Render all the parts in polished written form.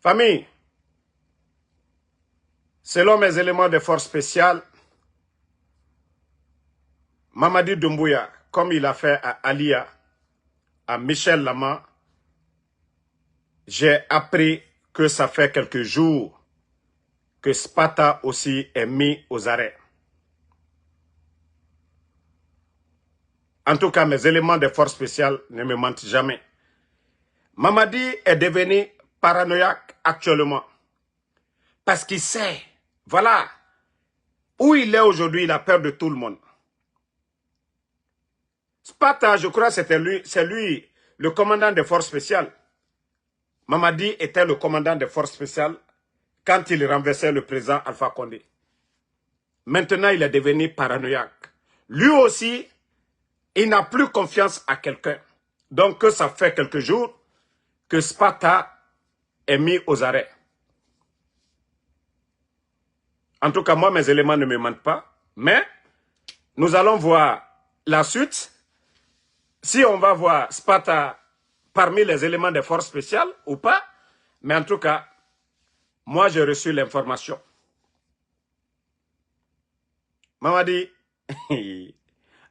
Famille, selon mes éléments de force spéciale, Mamadi Doumbouya, comme il a fait à Alia, à Michel Lama, j'ai appris que ça fait quelques jours que Spata aussi est mis aux arrêts. En tout cas, mes éléments de force spéciale ne me mentent jamais. Mamadi est devenu paranoïaque actuellement. Parce qu'il sait, voilà, où il est aujourd'hui, il a peur de tout le monde. Spata, je crois, c'est lui, le commandant des forces spéciales. Mamadi était le commandant des forces spéciales quand il renversait le président Alpha Condé. Maintenant, il est devenu paranoïaque. Lui aussi, il n'a plus confiance à quelqu'un. Donc, ça fait quelques jours que Spata est mis aux arrêts. En tout cas, moi, mes éléments ne me mentent pas. Mais, nous allons voir la suite. Si on va voir Spata parmi les éléments des forces spéciales ou pas. Mais en tout cas, moi, j'ai reçu l'information. Mamadi,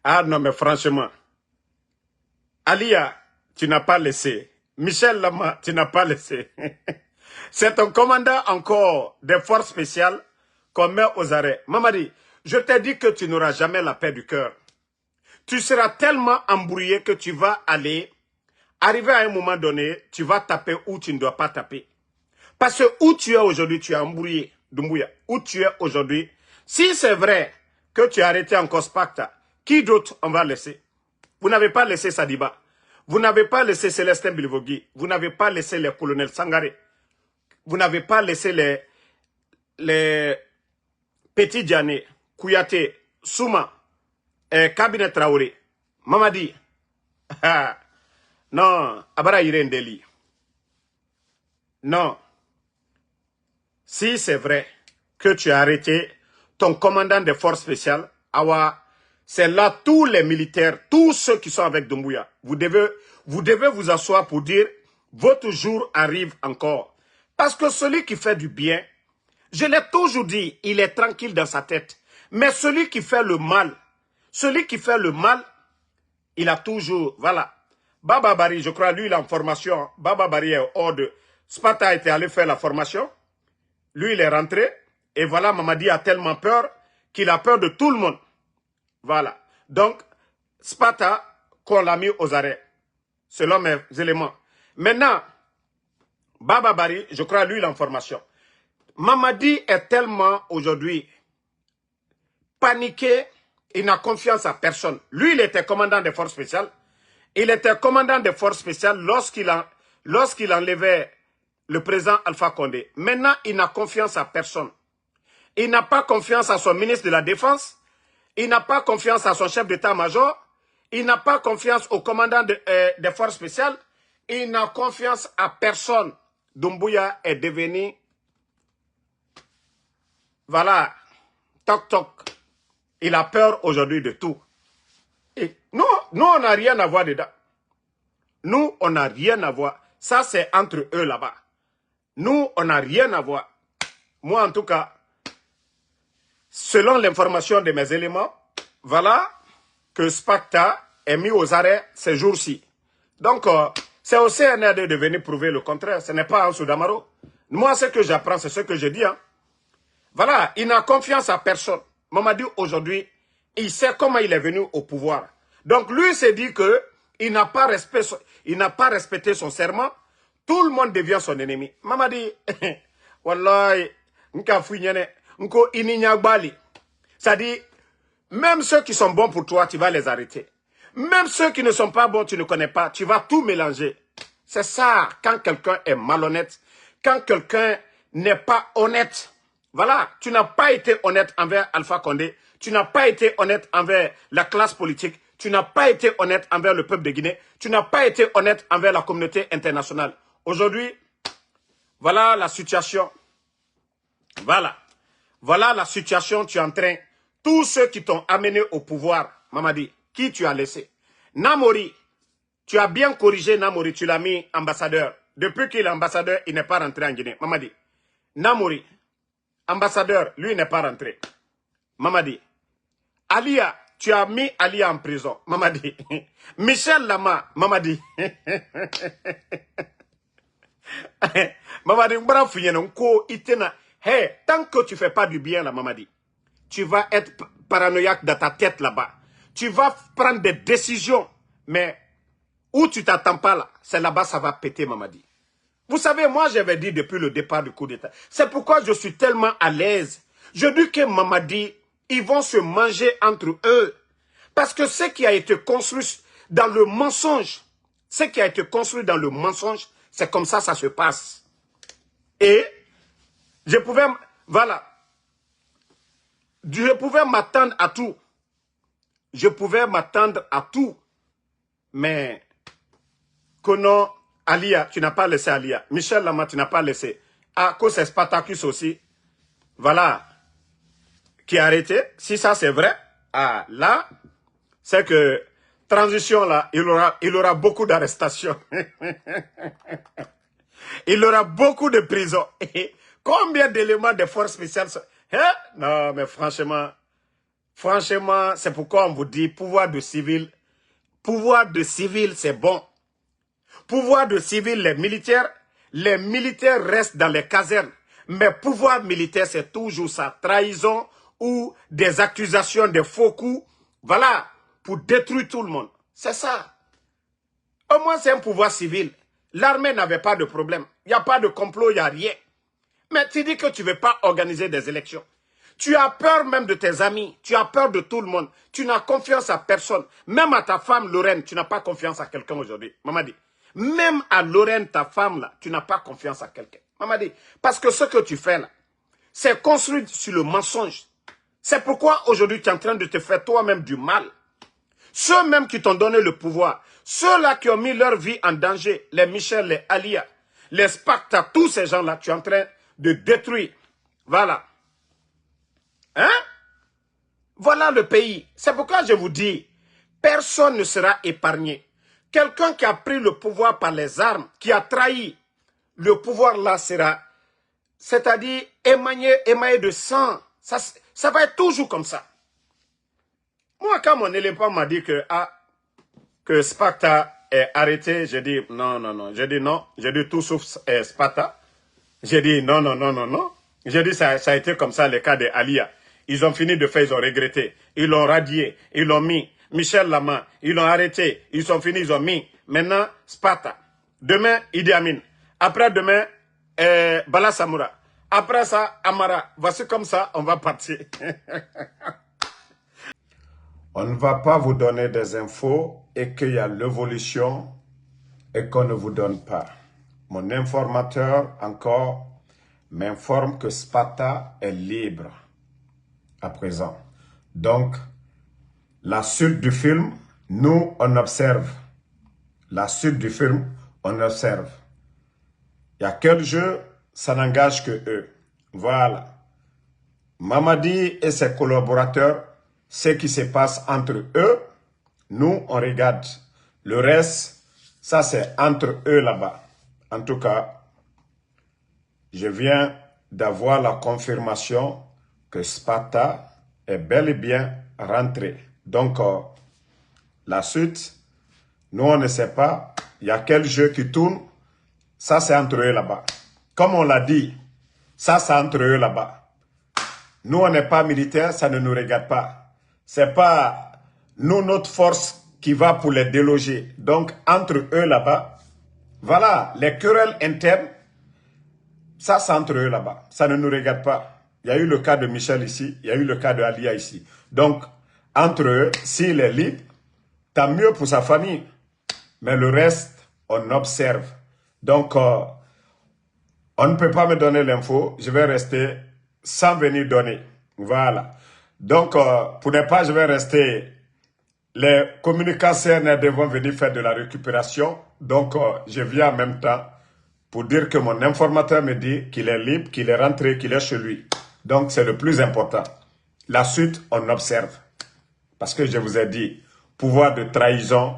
ah non, mais franchement, Alia, tu n'as pas laissé. Michel Lama, tu n'as pas laissé. C'est un commandant encore des forces spéciales qu'on met aux arrêts. Mamadi, je t'ai dit que tu n'auras jamais la paix du cœur. Tu seras tellement embrouillé que tu vas arriver à un moment donné, tu vas taper où tu ne dois pas taper. Parce que où tu es aujourd'hui, tu es embrouillé, Doumbouya. Où tu es aujourd'hui, si c'est vrai que tu as arrêté encore Spata, qui d'autre on va laisser? Vous n'avez pas laissé Sadiba. Vous n'avez pas laissé Célestin Bilvogui. Vous n'avez pas laissé les colonels Sangaré. Vous n'avez pas laissé les Petit Diané, Kouyaté, Souma, Cabinet Traoré. Mamadi. Non, Abara Irene Deli. Non. Si c'est vrai que tu as arrêté ton commandant des forces spéciales, Awa, c'est là tous les militaires, tous ceux qui sont avec Doumbouya. Vous devez vous asseoir pour dire, votre jour arrive encore. Parce que celui qui fait du bien, je l'ai toujours dit, il est tranquille dans sa tête. Mais celui qui fait le mal, il a toujours, voilà. Baba Bari, je crois, lui, il a une formation. Baba Bari est hors de... Spata était allé faire la formation. Lui, il est rentré. Et voilà, Mamadi a tellement peur qu'il a peur de tout le monde. Voilà. Donc, Spata, qu'on l'a mis aux arrêts. Selon mes éléments. Maintenant, Baba Bari, je crois, lui, il a une formation. Mamadi est tellement, aujourd'hui, paniqué. Il n'a confiance à personne. Lui, il était commandant des forces spéciales. Il était commandant des forces spéciales lorsqu'il enlevait le président Alpha Condé. Maintenant, il n'a confiance à personne. Il n'a pas confiance à son ministre de la Défense. Il n'a pas confiance à son chef d'état-major. Il n'a pas confiance au commandant des forces spéciales. Il n'a confiance à personne. Doumbouya est devenu... Voilà. Toc toc. Il a peur aujourd'hui de tout. Et nous, on n'a rien à voir dedans. Nous, on n'a rien à voir. Ça, c'est entre eux là-bas. Nous, on n'a rien à voir. Moi, en tout cas, selon l'information de mes éléments, voilà que Spata est mis aux arrêts ces jours-ci. Donc, c'est au CNRD de venir prouver le contraire. Ce n'est pas en Soudamaro. Moi, ce que j'apprends, c'est ce que je dis. Hein. Voilà, il n'a confiance à personne. Mamadi, aujourd'hui, il sait comment il est venu au pouvoir. Donc, lui s'est dit que il n'a pas respecté son serment. Tout le monde devient son ennemi. Mamadi, wallahi, c'est-à-dire, même ceux qui sont bons pour toi, tu vas les arrêter. Même ceux qui ne sont pas bons, tu ne connais pas, tu vas tout mélanger. C'est ça, quand quelqu'un est malhonnête, quand quelqu'un n'est pas honnête. Voilà, tu n'as pas été honnête envers Alpha Condé, tu n'as pas été honnête envers la classe politique, tu n'as pas été honnête envers le peuple de Guinée, tu n'as pas été honnête envers la communauté internationale. Aujourd'hui, voilà la situation. Voilà la situation, tu es en train. Tous ceux qui t'ont amené au pouvoir, Mamadi, qui tu as laissé? Namori, tu as bien corrigé Namori, tu l'as mis ambassadeur. depuis qu'il est ambassadeur, il n'est pas rentré en Guinée. Mamadi. Namouri, ambassadeur, lui, il n'est pas rentré. Mamadi. Alia, tu as mis Alia en prison. Mamadi. Michel Lama, Mamadi. Mamadi, hey, tant que tu ne fais pas du bien là, Mamadi, tu vas être paranoïaque dans ta tête là-bas. Tu vas prendre des décisions, mais où tu t'attends pas là, c'est là-bas ça va péter, Mamadi. Vous savez, moi j'avais dit depuis le départ du coup d'État, c'est pourquoi je suis tellement à l'aise. Je dis que Mamadi, ils vont se manger entre eux. Parce que ce qui a été construit dans le mensonge, ce qui a été construit dans le mensonge, c'est comme ça se passe. Et je pouvais, voilà, je pouvais m'attendre à tout. Je pouvais m'attendre à tout. Mais que non, Alia, tu n'as pas laissé Alia. Michel Lama, tu n'as pas laissé. À cause de Spartacus aussi, voilà, qui a arrêté. Si ça c'est vrai, ah, là, c'est que transition là, il aura beaucoup d'arrestations. Il aura beaucoup de prisons. Combien d'éléments de forces spéciales sont... Hein? Non, mais franchement, c'est pourquoi on vous dit pouvoir de civil, c'est bon. Pouvoir de civil, les militaires restent dans les casernes. Mais pouvoir militaire, c'est toujours ça. Trahison ou des accusations, des faux coups. Voilà, pour détruire tout le monde. C'est ça. Au moins, c'est un pouvoir civil. L'armée n'avait pas de problème. Il n'y a pas de complot, il n'y a rien. Mais tu dis que tu ne veux pas organiser des élections. Tu as peur même de tes amis. Tu as peur de tout le monde. Tu n'as confiance à personne. Même à ta femme, Lorraine, tu n'as pas confiance à quelqu'un aujourd'hui. Mamadi. Même à Lorraine, ta femme, là, tu n'as pas confiance à quelqu'un. Mamadi. Parce que ce que tu fais là, c'est construit sur le mensonge. C'est pourquoi aujourd'hui tu es en train de te faire toi-même du mal. Ceux même qui t'ont donné le pouvoir, ceux-là qui ont mis leur vie en danger, les Michel, les Alia, les Sparta, tous ces gens-là, tu es en train de détruire. Voilà. Hein? Voilà le pays. C'est pourquoi je vous dis, personne ne sera épargné. Quelqu'un qui a pris le pouvoir par les armes, qui a trahi, le pouvoir là sera, c'est-à-dire émaillé de sang. Ça va être toujours comme ça. Moi, quand mon éléphant m'a dit que Sparta est arrêté, j'ai dit non, non, non. J'ai dit non. J'ai dit tout sauf Sparta. J'ai dit non, non, non, non, non. J'ai dit ça a été comme ça, le cas de Alia. Ils ont fini de faire, ils ont regretté. Ils l'ont radié, ils l'ont mis. Michel Lama, ils l'ont arrêté. Ils sont finis, ils ont mis. Maintenant, Sparta. Demain, Idi Amin. Après-demain, Bala Samoura. Après ça, Amara. Voici comme ça, on va partir. On ne va pas vous donner des infos et qu'il y a l'évolution et qu'on ne vous donne pas. Mon informateur, encore, m'informe que Sparta est libre à présent. Donc, la suite du film, nous, on observe. La suite du film, on observe. Il y a quel jeu, ça n'engage que eux. Voilà. Mamadi et ses collaborateurs, ce qui se passe entre eux, nous, on regarde. Le reste, ça c'est entre eux là-bas. En tout cas, je viens d'avoir la confirmation que Sparta est bel et bien rentré. Donc, la suite, nous, on ne sait pas. Il y a quel jeu qui tourne. Ça, c'est entre eux là-bas. Comme on l'a dit, ça, c'est entre eux là-bas. Nous, on n'est pas militaires, ça ne nous regarde pas. C'est pas nous, notre force qui va pour les déloger. Donc, entre eux là-bas, voilà, les querelles internes, ça, c'est entre eux là-bas. Ça ne nous regarde pas. Il y a eu le cas de Michel ici, il y a eu le cas de Alia ici. Donc, entre eux, s'il est libre, tant mieux pour sa famille. Mais le reste, on observe. Donc, on ne peut pas me donner l'info. Je vais rester sans venir donner. Voilà. Donc, pour ne pas, je vais rester... Les communicateurs devront venir faire de la récupération. Donc, je viens en même temps pour dire que mon informateur me dit qu'il est libre, qu'il est rentré, qu'il est chez lui. Donc, c'est le plus important. La suite, on observe. Parce que je vous ai dit, pouvoir de trahison,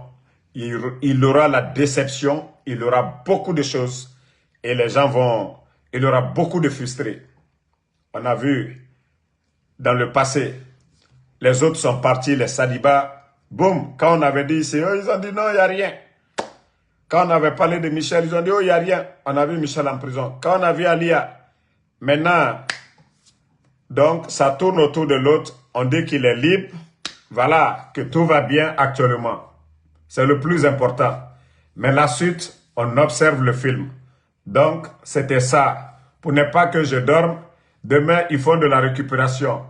il aura la déception il y aura beaucoup de choses et les gens vont... Il y aura beaucoup de frustrés. On a vu dans le passé, les autres sont partis, les Saliba, boum, quand on avait dit ici, oh, ils ont dit non, il n'y a rien. Quand on avait parlé de Michel, ils ont dit oh, il n'y a rien. On a vu Michel en prison. Quand on a vu Alia, maintenant, donc ça tourne autour de l'autre, on dit qu'il est libre. Voilà, que tout va bien actuellement. C'est le plus important. Mais la suite, on observe le film. Donc, c'était ça. Pour ne pas que je dorme, demain, ils font de la récupération.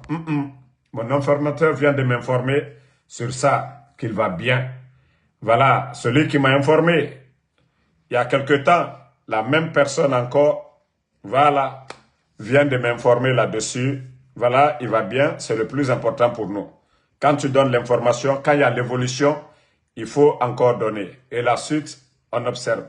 Mon informateur vient de m'informer sur ça, qu'il va bien. Voilà, celui qui m'a informé, il y a quelque temps, la même personne encore, voilà, vient de m'informer là-dessus. Voilà, il va bien, c'est le plus important pour nous. Quand tu donnes l'information, quand il y a l'évolution, il faut encore donner. Et la suite, on observe.